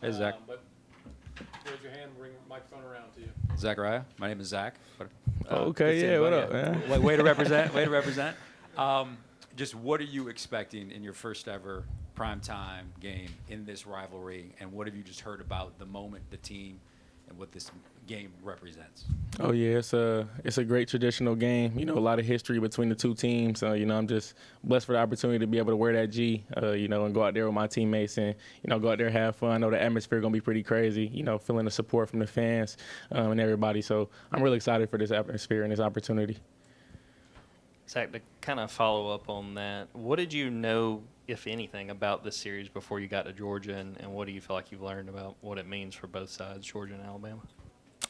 Hey, Zach. But raise your hand, bring the microphone around to you. Zachariah. My name is Zach. Good Okay, seeing yeah, you, what buddy. up, man? Way to represent. Way to represent. Just what are you expecting in your first ever primetime game in this rivalry, and what have you just heard about the moment, the team, and what this game represents? Oh yeah, it's a great traditional game. You know, a lot of history between the two teams. You know, I'm just blessed for the opportunity to be able to wear that G. You know, and go out there with my teammates and go out there have fun. I know the atmosphere gonna be pretty crazy. You know, feeling the support from the fans and everybody. So I'm really excited for this atmosphere and this opportunity. Zach, to kind of follow up on that, what did you know, if anything, about this series before you got to Georgia, and what do you feel like you've learned about what it means for both sides, Georgia and Alabama?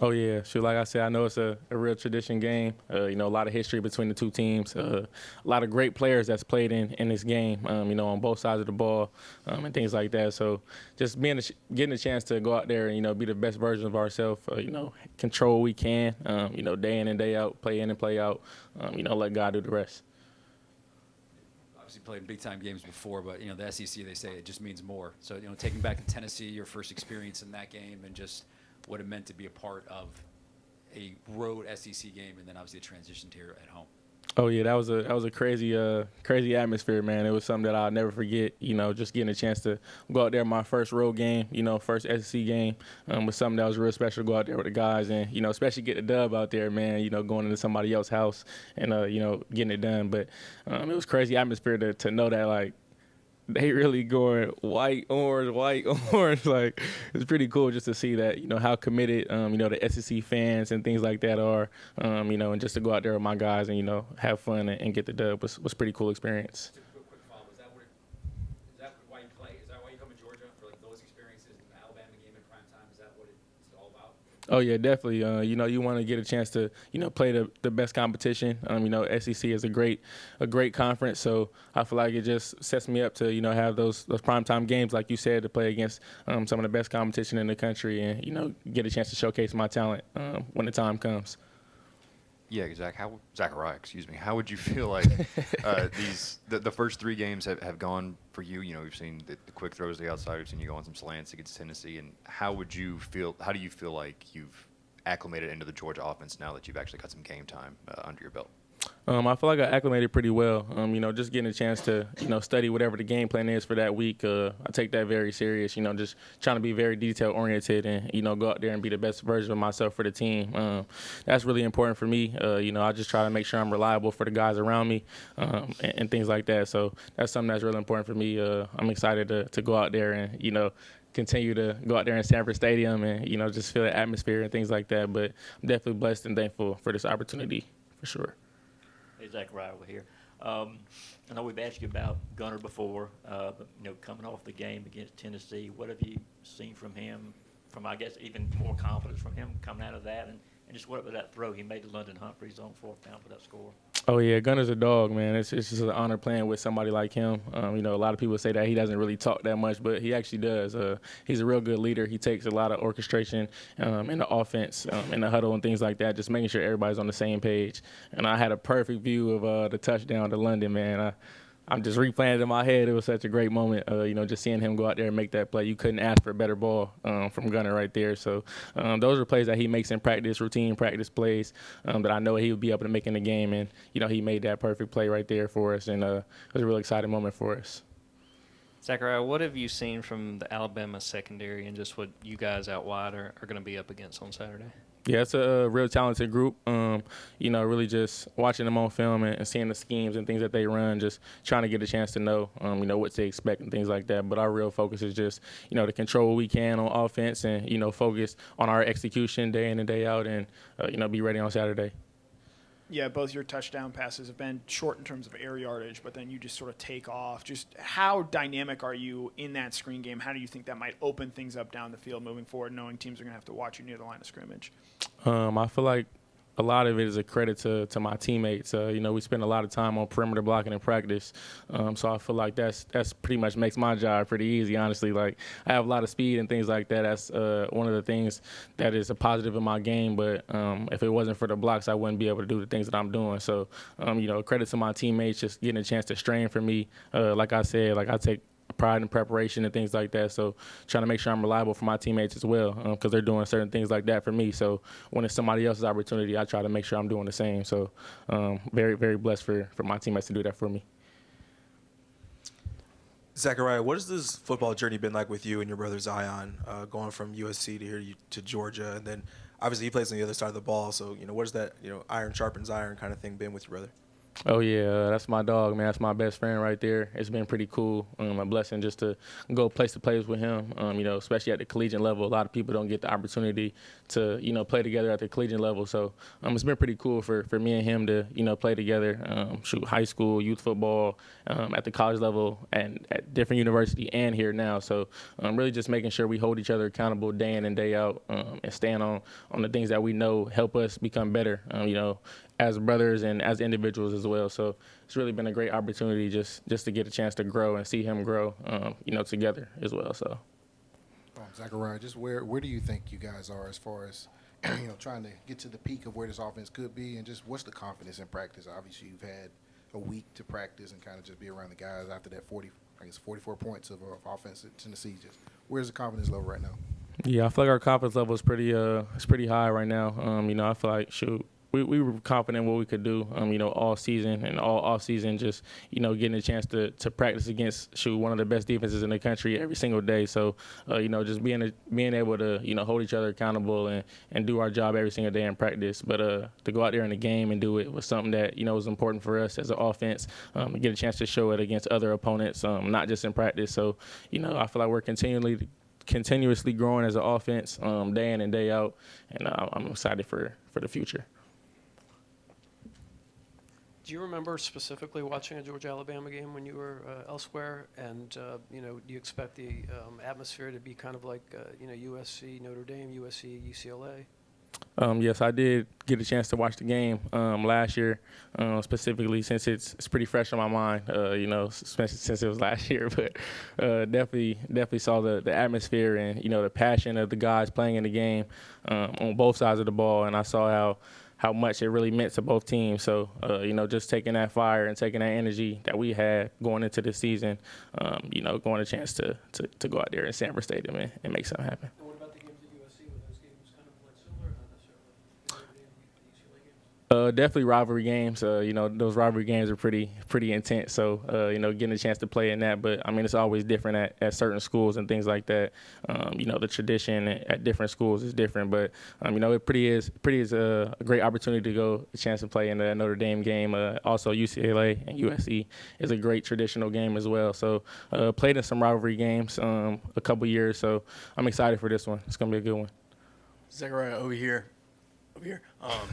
Oh yeah, sure. Like I said, I know it's a real tradition game. You know, a lot of history between the two teams. A lot of great players that's played in this game. You know, on both sides of the ball and things like that. So just getting a chance to go out there and be the best version of ourselves. You know, control what we can. You know, day in and day out, play in and play out. You know, let God do the rest. Obviously played big time games before, but the SEC, they say it just means more. So taking back to Tennessee, your first experience in that game, and just what it meant to be a part of a road SEC game, and then obviously a transition to here at home. Oh yeah, that was a crazy atmosphere, man. It was something that I'll never forget. You know, just getting a chance to go out there, my first road game, first SEC game, was something that was real special. To go out there with the guys, and especially get the dub out there, man. Going into somebody else's house and getting it done. But it was crazy atmosphere to know that like they really going white, orange. Like, it's pretty cool just to see that, how committed, the SEC fans and things like that are, and just to go out there with my guys and, have fun and get the dub was pretty cool experience. Just a quick follow. Is that why you play? Is that why you come to Georgia for like those experiences in the Alabama game in prime time? Is that what it's all about? Oh yeah, definitely. You want to get a chance to, play the best competition. SEC is a great conference, so I feel like it just sets me up to, have those primetime games, like you said, to play against some of the best competition in the country, and get a chance to showcase my talent when the time comes. Yeah, Zachariah, excuse me. How would you feel like the first three games have gone for you? We've seen the quick throws to the outside. We've seen you go on some slants against Tennessee. And how do you feel like you've acclimated into the Georgia offense now that you've actually got some game time under your belt? I feel like I acclimated pretty well. Just getting a chance to, study whatever the game plan is for that week. I take that very serious, just trying to be very detail oriented and, go out there and be the best version of myself for the team. That's really important for me. I just try to make sure I'm reliable for the guys around me and things like that. So that's something that's really important for me. I'm excited to go out there and, continue to go out there in Sanford Stadium and, just feel the atmosphere and things like that. But I'm definitely blessed and thankful for this opportunity for sure. Hey, Zachariah, we're here. I know we've asked you about Gunner before, but coming off the game against Tennessee, what have you seen from him? From I guess even more confidence from him coming out of that, and just what about that throw he made to London Humphrey's on fourth down for that score? Oh yeah, Gunner's a dog, man. It's just an honor playing with somebody like him. A lot of people say that he doesn't really talk that much, but he actually does. He's a real good leader. He takes a lot of orchestration in the offense, in the huddle and things like that, just making sure everybody's on the same page. And I had a perfect view of the touchdown to London, man. I'm just replaying it in my head. It was such a great moment, just seeing him go out there and make that play. You couldn't ask for a better ball from Gunner right there. So those are plays that he makes in practice, routine practice plays that I know he would be able to make in the game. And, he made that perfect play right there for us. And it was a real exciting moment for us. Zachariah, what have you seen from the Alabama secondary and just what you guys out wide are going to be up against on Saturday? Yeah, it's a real talented group. Really just watching them on film and seeing the schemes and things that they run, just trying to get a chance to know, what to expect and things like that. But our real focus is just, to control what we can on offense and, focus on our execution day in and day out and, be ready on Saturday. Yeah, both your touchdown passes have been short in terms of air yardage, but then you just sort of take off. Just how dynamic are you in that screen game? How do you think that might open things up down the field moving forward, knowing teams are going to have to watch you near the line of scrimmage? I feel like a lot of it is a credit to my teammates. We spend a lot of time on perimeter blocking in practice, so I feel like that's pretty much makes my job pretty easy, honestly. Like, I have a lot of speed and things like that. That's one of the things that is a positive in my game, but if it wasn't for the blocks, I wouldn't be able to do the things that I'm doing. So, credit to my teammates just getting a chance to strain for me. Like I said, like I take pride in preparation and things like that. So trying to make sure I'm reliable for my teammates as well, because they're doing certain things like that for me. So when it's somebody else's opportunity, I try to make sure I'm doing the same. So very, very blessed for my teammates to do that for me. Zachariah, what has this football journey been like with you and your brother Zion, going from USC to here to Georgia, and then obviously he plays on the other side of the ball. So what is that iron sharpens iron kind of thing been with your brother? Oh, yeah, that's my dog, man. That's my best friend right there. It's been pretty cool. A blessing just to go place to place with him, especially at the collegiate level. A lot of people don't get the opportunity to, play together at the collegiate level. So it's been pretty cool for me and him to, play together, shoot high school, youth football, at the college level, and at different university and here now. So really just making sure we hold each other accountable day in and day out, and stand on the things that we know help us become better, as brothers and as individuals as well. So it's really been a great opportunity just to get a chance to grow and see him grow, together as well. So, Zachariah, just where do you think you guys are as far as trying to get to the peak of where this offense could be, and just what's the confidence in practice? Obviously, you've had a week to practice and kind of just be around the guys after that 44 points of offense at Tennessee. Just where's the confidence level right now? Yeah, I feel like our confidence level is pretty high right now. I feel like we were confident what we could do, all season and all off season, just, getting a chance to practice against one of the best defenses in the country every single day. So, just being able to, hold each other accountable and do our job every single day in practice. But to go out there in the game and do it was something that, was important for us as an offense, to get a chance to show it against other opponents, not just in practice. So, I feel like we're continuously growing as an offense, day in and day out, and I'm excited for the future. Do you remember specifically watching a Georgia-Alabama game when you were elsewhere? And, do you expect the atmosphere to be kind of like, USC, Notre Dame, USC, UCLA? Yes, I did get a chance to watch the game last year, specifically since it's pretty fresh on my mind, especially since it was last year. But definitely saw the atmosphere and, the passion of the guys playing in the game on both sides of the ball. And I saw how much it really meant to both teams. So, just taking that fire and taking that energy that we had going into the season, going a chance to go out there in Sanford Stadium and make something happen. And what about the games at USC? Were those games kind of like similar, not necessarily? The UCLA games? Definitely rivalry games. Those rivalry games are pretty intense. So, getting a chance to play in that. But, it's always different at certain schools and things like that. The tradition at different schools is different. But, it is a great opportunity to go a chance to play in the Notre Dame game. Also, UCLA and USC is a great traditional game as well. So, played in some rivalry games a couple years. So, I'm excited for this one. It's going to be a good one. Zachariah, over here.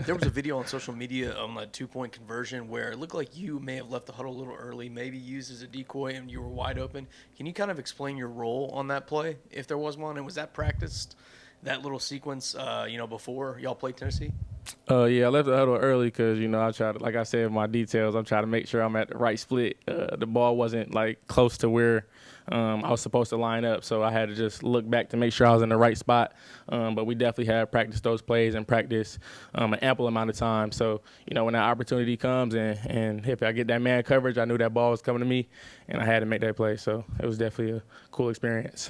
There was a video on social media on that 2-point conversion where it looked like you may have left the huddle a little early, maybe used as a decoy, and you were wide open. Can you kind of explain your role on that play, if there was one, and was that practiced, that little sequence, before y'all played Tennessee? Yeah, I left the huddle early because, I try to, like I said in my details, I'm trying to make sure I'm at the right split. The ball wasn't, close to where I was supposed to line up, so I had to just look back to make sure I was in the right spot. But we definitely have practiced those plays and practiced an ample amount of time. So, when that opportunity comes and if I get that man coverage, I knew that ball was coming to me, and I had to make that play. So it was definitely a cool experience.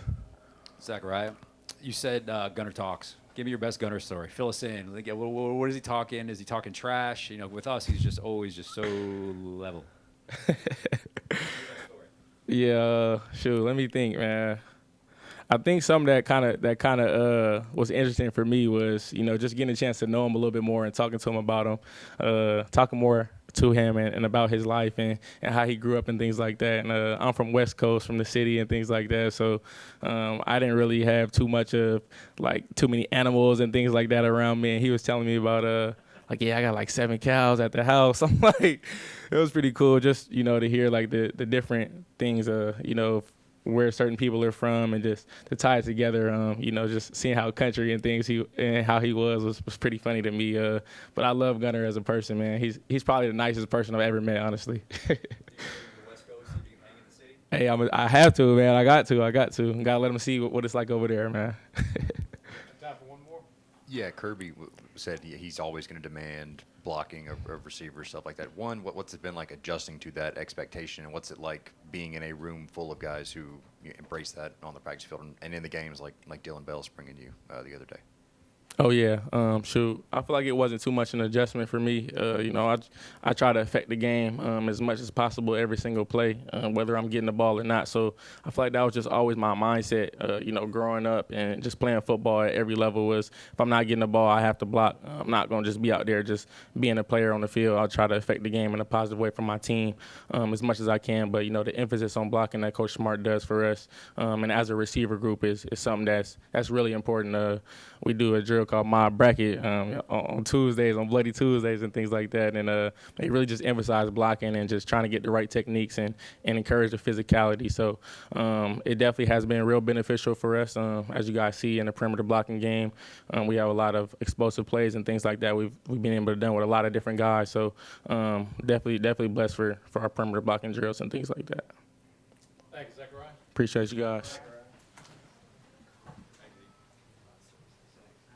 Zachariah, you said Gunner talks. Give me your best Gunner story. Fill us in. What is he talking? Is he talking trash? With us, he's just always just so level. Yeah, let me think, man. I think something that kind of was interesting for me was, just getting a chance to know him a little bit more and talking to him about him, talking more to him and about his life and how he grew up and things like that. And I'm from West Coast, from the city and things like that. So I didn't really have too many animals and things like that around me. And he was telling me about, I got 7 cows at the house. I'm like, it was pretty cool just, to hear the different things, where certain people are from and just to tie it together, just seeing how country and things how he was pretty funny to me. But I love Gunner as a person, man. He's probably the nicest person I've ever met, honestly. Hey, I have to, man. I got to. Gotta let him see what it's like over there, man. Time for one more? Yeah, Kirby said he's always going to demand blocking of receivers, stuff like that. One, what's it been like adjusting to that expectation, and what's it like being in a room full of guys who embrace that on the practice field and in the games like Dylan Bell's bringing you the other day? Oh yeah, shoot. I feel like it wasn't too much an adjustment for me. I try to affect the game as much as possible every single play, whether I'm getting the ball or not. So I feel like that was just always my mindset. Growing up and just playing football at every level was if I'm not getting the ball, I have to block. I'm not gonna just be out there just being a player on the field. I'll try to affect the game in a positive way for my team as much as I can. But the emphasis on blocking that Coach Smart does for us, and as a receiver group is something that's really important. We do a drill called Mob Bracket on Tuesdays, on Bloody Tuesdays and things like that. And they really just emphasize blocking and just trying to get the right techniques and encourage the physicality. So it definitely has been real beneficial for us. As you guys see in the perimeter blocking game, we have a lot of explosive plays and things like that we've been able to do with a lot of different guys. So definitely blessed for our perimeter blocking drills and things like that. Thank you, Zachariah. Appreciate you guys.